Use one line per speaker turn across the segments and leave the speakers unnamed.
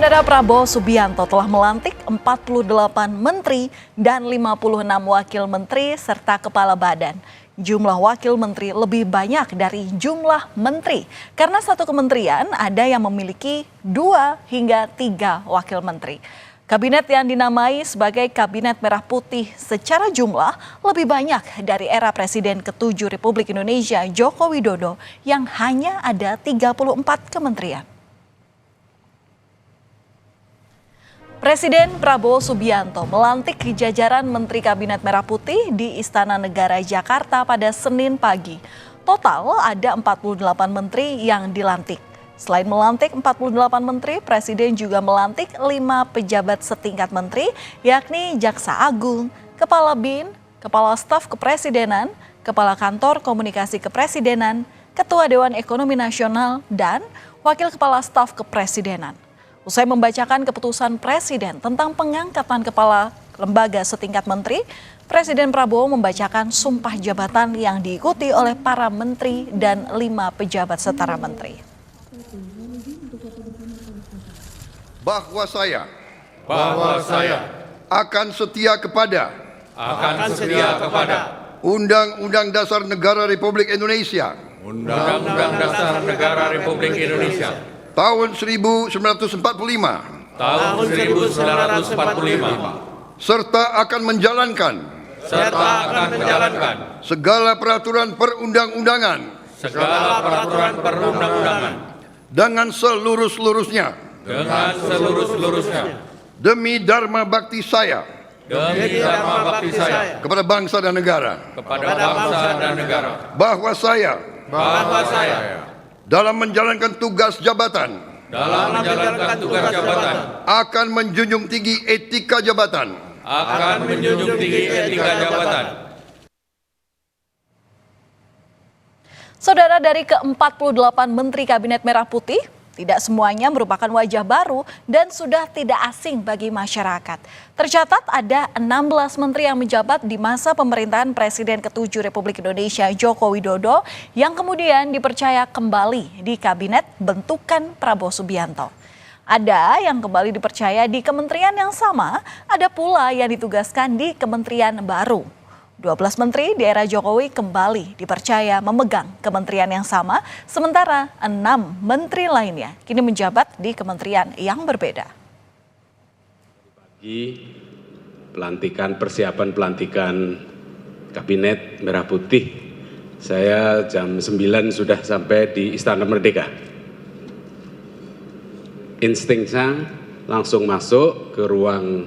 Saudara Prabowo Subianto telah melantik 48 menteri dan 56 wakil menteri serta kepala badan. Jumlah wakil menteri lebih banyak dari jumlah menteri karena satu kementerian ada yang memiliki 2 hingga 3 wakil menteri. Kabinet yang dinamai sebagai Kabinet Merah Putih secara jumlah lebih banyak dari era Presiden ke-7 Republik Indonesia Joko Widodo yang hanya ada 34 kementerian. Presiden Prabowo Subianto melantik jajaran Menteri Kabinet Merah Putih di Istana Negara Jakarta pada Senin pagi. Total ada 48 menteri yang dilantik. Selain melantik 48 menteri, Presiden juga melantik 5 pejabat setingkat menteri, yakni Jaksa Agung, Kepala BIN, Kepala Staf Kepresidenan, Kepala Kantor Komunikasi Kepresidenan, Ketua Dewan Ekonomi Nasional, dan Wakil Kepala Staf Kepresidenan. Usai membacakan keputusan Presiden tentang pengangkatan kepala lembaga setingkat menteri, Presiden Prabowo membacakan sumpah jabatan yang diikuti oleh para menteri dan 5 pejabat setara menteri.
Bahwa saya
akan setia kepada
Undang-Undang Dasar Negara Republik Indonesia
Undang-Undang Dasar Negara Republik Indonesia
tahun 1945 serta akan menjalankan segala peraturan perundang-undangan dengan seluruh-seluruhnya demi dharma bakti saya kepada bangsa dan negara, bahwa saya dalam menjalankan tugas jabatan akan menjunjung tinggi etika jabatan,
Saudara, dari ke-48 Menteri Kabinet Merah Putih, tidak semuanya merupakan wajah baru dan sudah tidak asing bagi masyarakat. Tercatat ada 16 menteri yang menjabat di masa pemerintahan Presiden ke-7 Republik Indonesia Joko Widodo yang kemudian dipercaya kembali di Kabinet bentukan Prabowo Subianto. Ada yang kembali dipercaya di kementerian yang sama, ada pula yang ditugaskan di kementerian baru. 12 menteri di era Jokowi kembali dipercaya memegang kementerian yang sama, sementara 6 menteri lainnya kini menjabat di kementerian yang berbeda.
Persiapan pelantikan Kabinet Merah Putih, saya jam 9 sudah sampai di Istana Merdeka. Insting saya langsung masuk ke ruang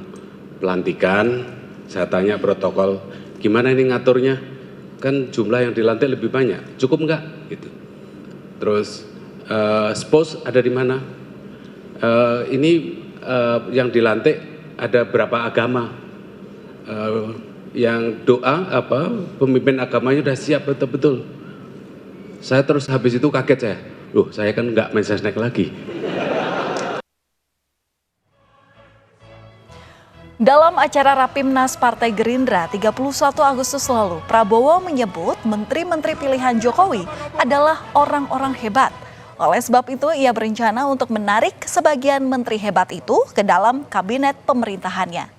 pelantikan, saya tanya protokol, gimana ini ngaturnya? Kan jumlah yang dilantik lebih banyak, cukup enggak? Gitu. Terus spos ada di mana? Yang dilantik ada berapa agama? Yang doa pemimpin agamanya sudah siap betul-betul. Saya terus habis itu kaget saya. Loh, saya kan enggak main sesnek lagi.
Dalam acara Rapimnas Partai Gerindra 31 Agustus lalu, Prabowo menyebut menteri-menteri pilihan Jokowi adalah orang-orang hebat. Oleh sebab itu, ia berencana untuk menarik sebagian menteri hebat itu ke dalam kabinet pemerintahannya.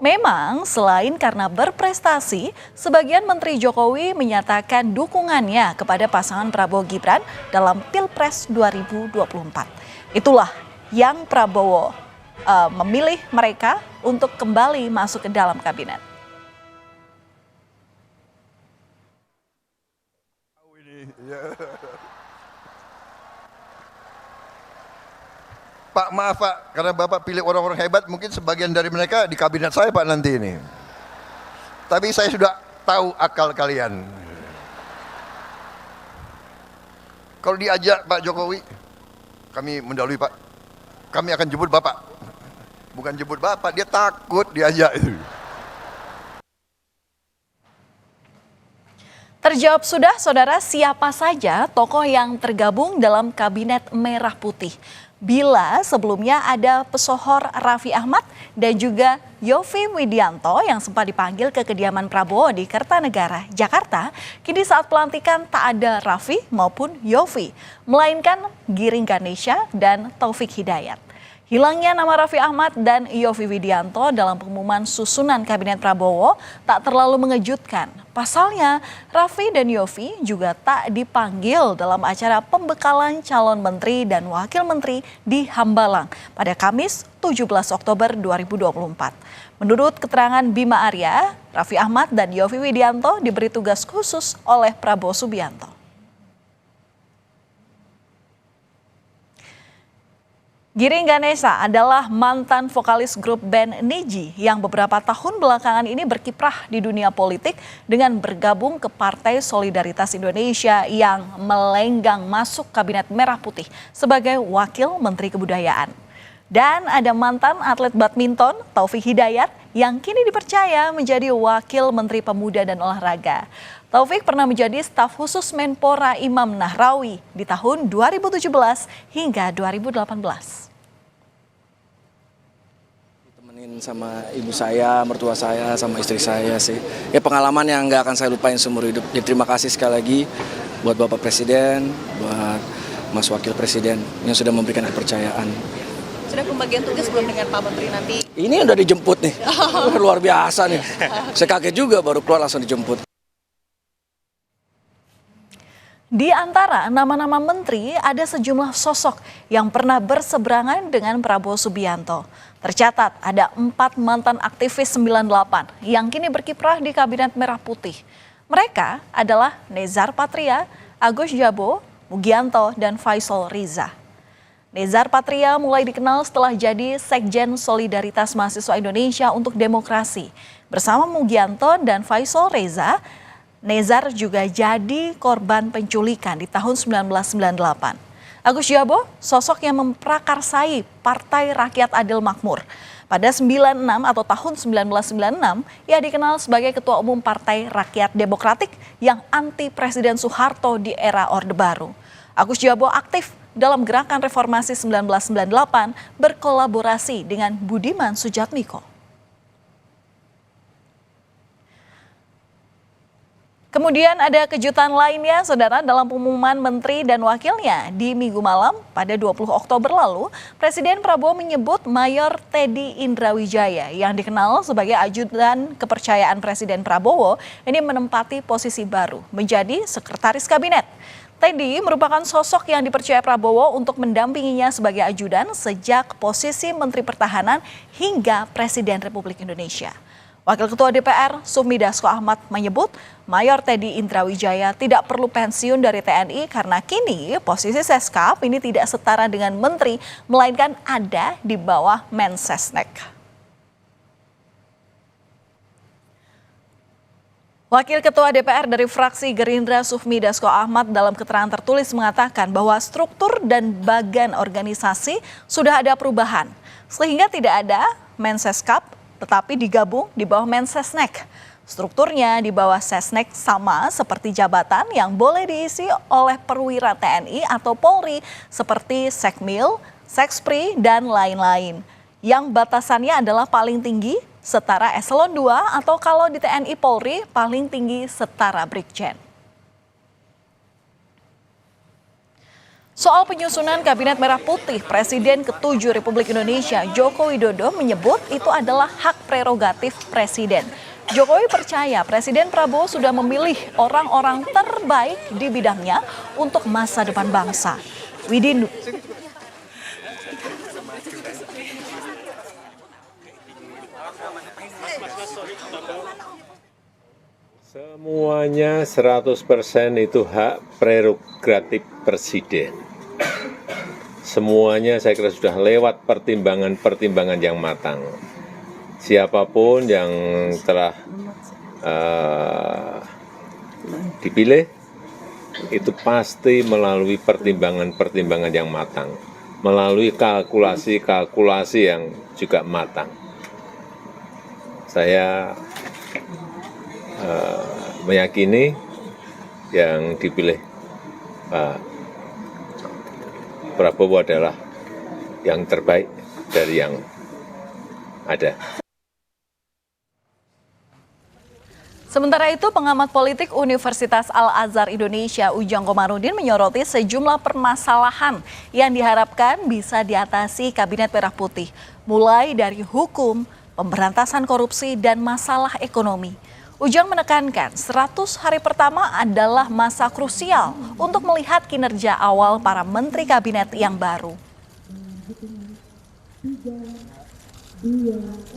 Memang selain karena berprestasi, sebagian menteri Jokowi menyatakan dukungannya kepada pasangan Prabowo Gibran dalam Pilpres 2024. Itulah yang Prabowo memilih mereka untuk kembali masuk ke dalam kabinet.
Pak, maaf Pak, karena Bapak pilih orang-orang hebat, mungkin sebagian dari mereka di kabinet saya Pak nanti ini. Tapi saya sudah tahu akal kalian. Kalau diajak Pak Jokowi, kami mendahului Pak, kami akan jemput Bapak. Bukan jemput Bapak, dia takut diajak itu.
Terjawab sudah, saudara, siapa saja tokoh yang tergabung dalam Kabinet Merah Putih. Bila sebelumnya ada pesohor Raffi Ahmad dan juga Yovie Widianto yang sempat dipanggil ke kediaman Prabowo di Kertanegara, Jakarta, kini saat pelantikan tak ada Raffi maupun Yovie, melainkan Giring Ganesha dan Taufik Hidayat. Hilangnya nama Raffi Ahmad dan Yovie Widianto dalam pengumuman susunan Kabinet Prabowo tak terlalu mengejutkan. Pasalnya, Raffi dan Yovie juga tak dipanggil dalam acara pembekalan calon menteri dan wakil menteri di Hambalang pada Kamis 17 Oktober 2024. Menurut keterangan Bima Arya, Raffi Ahmad dan Yovie Widianto diberi tugas khusus oleh Prabowo Subianto. Giring Ganesa adalah mantan vokalis grup band Nidji yang beberapa tahun belakangan ini berkiprah di dunia politik dengan bergabung ke Partai Solidaritas Indonesia yang melenggang masuk Kabinet Merah Putih sebagai Wakil Menteri Kebudayaan. Dan ada mantan atlet badminton Taufik Hidayat yang kini dipercaya menjadi Wakil Menteri Pemuda dan Olahraga. Taufik pernah menjadi staf khusus Menpora Imam Nahrawi di tahun 2017 hingga 2018.
Ditemenin sama ibu saya, mertua saya, sama istri saya sih. Ya pengalaman yang nggak akan saya lupain seumur hidup. Jadi terima kasih sekali lagi buat Bapak Presiden, buat Mas Wakil Presiden yang sudah memberikan kepercayaan.
Sudah pembagian tugas belum dengan Pak Menteri nanti?
Ini udah dijemput nih, luar biasa nih. Saya kaget juga baru keluar langsung dijemput.
Di antara nama-nama menteri ada sejumlah sosok yang pernah berseberangan dengan Prabowo Subianto. Tercatat ada 4 mantan aktivis 98 yang kini berkiprah di Kabinet Merah Putih. Mereka adalah Nezar Patria, Agus Jabo, Mugianto, dan Faisal Riza. Nezar Patria mulai dikenal setelah jadi Sekjen Solidaritas Mahasiswa Indonesia untuk Demokrasi. Bersama Mugianto dan Faisal Riza, Nezar juga jadi korban penculikan di tahun 1998. Agus Jabo, sosok yang memprakarsai Partai Rakyat Adil Makmur. Pada 96 atau tahun 1996, ia dikenal sebagai Ketua Umum Partai Rakyat Demokratik yang anti Presiden Soeharto di era Orde Baru. Agus Jabo aktif dalam gerakan reformasi 1998 berkolaborasi dengan Budiman Sujatmiko. Kemudian ada kejutan lainnya, saudara, dalam pengumuman menteri dan wakilnya di Minggu malam pada 20 Oktober lalu, Presiden Prabowo menyebut Mayor Teddy Indrawijaya yang dikenal sebagai ajudan kepercayaan Presiden Prabowo ini menempati posisi baru menjadi Sekretaris Kabinet. Teddy merupakan sosok yang dipercaya Prabowo untuk mendampinginya sebagai ajudan sejak posisi Menteri Pertahanan hingga Presiden Republik Indonesia. Wakil Ketua DPR Sufmi Dasko Ahmad menyebut Mayor Teddy Indrawijaya tidak perlu pensiun dari TNI karena kini posisi Seskap ini tidak setara dengan menteri, melainkan ada di bawah Mensesnek. Wakil Ketua DPR dari fraksi Gerindra Sufmi Dasko Ahmad dalam keterangan tertulis mengatakan bahwa struktur dan bagan organisasi sudah ada perubahan, sehingga tidak ada Menseskap tetapi digabung di bawah Mensesnek. Strukturnya di bawah Sesnek sama seperti jabatan yang boleh diisi oleh perwira TNI atau Polri seperti Sekmil, Sekspri, dan lain-lain. Yang batasannya adalah paling tinggi setara eselon 2 atau kalau di TNI Polri paling tinggi setara Brigjen. Soal penyusunan Kabinet Merah Putih, Presiden ke-7 Republik Indonesia Joko Widodo menyebut itu adalah hak prerogatif Presiden. Jokowi percaya Presiden Prabowo sudah memilih orang-orang terbaik di bidangnya untuk masa depan bangsa. Widin.
Semuanya 100% itu hak prerogatif Presiden. Semuanya saya kira sudah lewat pertimbangan-pertimbangan yang matang. Siapapun yang telah dipilih itu pasti melalui pertimbangan-pertimbangan yang matang, melalui kalkulasi-kalkulasi yang juga matang. Saya meyakini yang dipilih Pak Prabowo adalah yang terbaik dari yang ada.
Sementara itu, pengamat politik Universitas Al-Azhar Indonesia Ujang Komarudin menyoroti sejumlah permasalahan yang diharapkan bisa diatasi Kabinet Merah Putih, mulai dari hukum, pemberantasan korupsi, dan masalah ekonomi. Ujang menekankan 100 hari pertama adalah masa krusial untuk melihat kinerja awal para menteri kabinet yang baru.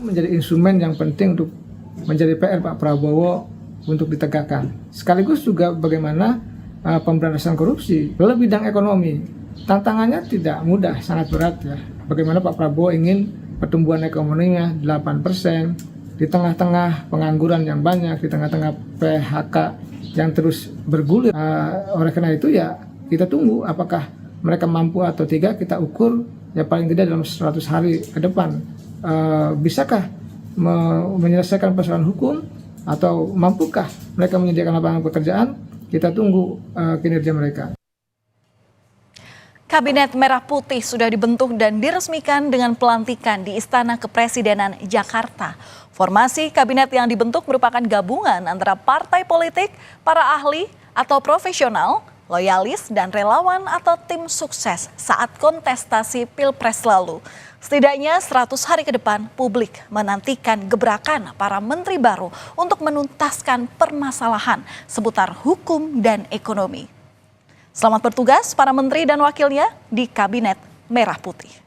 Menjadi instrumen yang penting untuk menjadi PR Pak Prabowo untuk ditegakkan. Sekaligus juga bagaimana pemberantasan korupsi. Dalam bidang ekonomi, tantangannya tidak mudah, sangat berat ya. Bagaimana Pak Prabowo ingin pertumbuhan ekonominya 8%, di tengah-tengah pengangguran yang banyak, di tengah-tengah PHK yang terus bergulir. Oleh karena itu ya kita tunggu apakah mereka mampu atau tidak, kita ukur ya paling tidak dalam 100 hari ke depan. Bisakah menyelesaikan persoalan hukum atau mampukah mereka menyediakan lapangan pekerjaan? Kita tunggu kinerja mereka.
Kabinet Merah Putih sudah dibentuk dan diresmikan dengan pelantikan di Istana Kepresidenan Jakarta. Formasi kabinet yang dibentuk merupakan gabungan antara partai politik, para ahli atau profesional, loyalis, dan relawan atau tim sukses saat kontestasi Pilpres lalu. Setidaknya 100 hari ke depan, publik menantikan gebrakan para menteri baru untuk menuntaskan permasalahan seputar hukum dan ekonomi. Selamat bertugas para menteri dan wakilnya di Kabinet Merah Putih.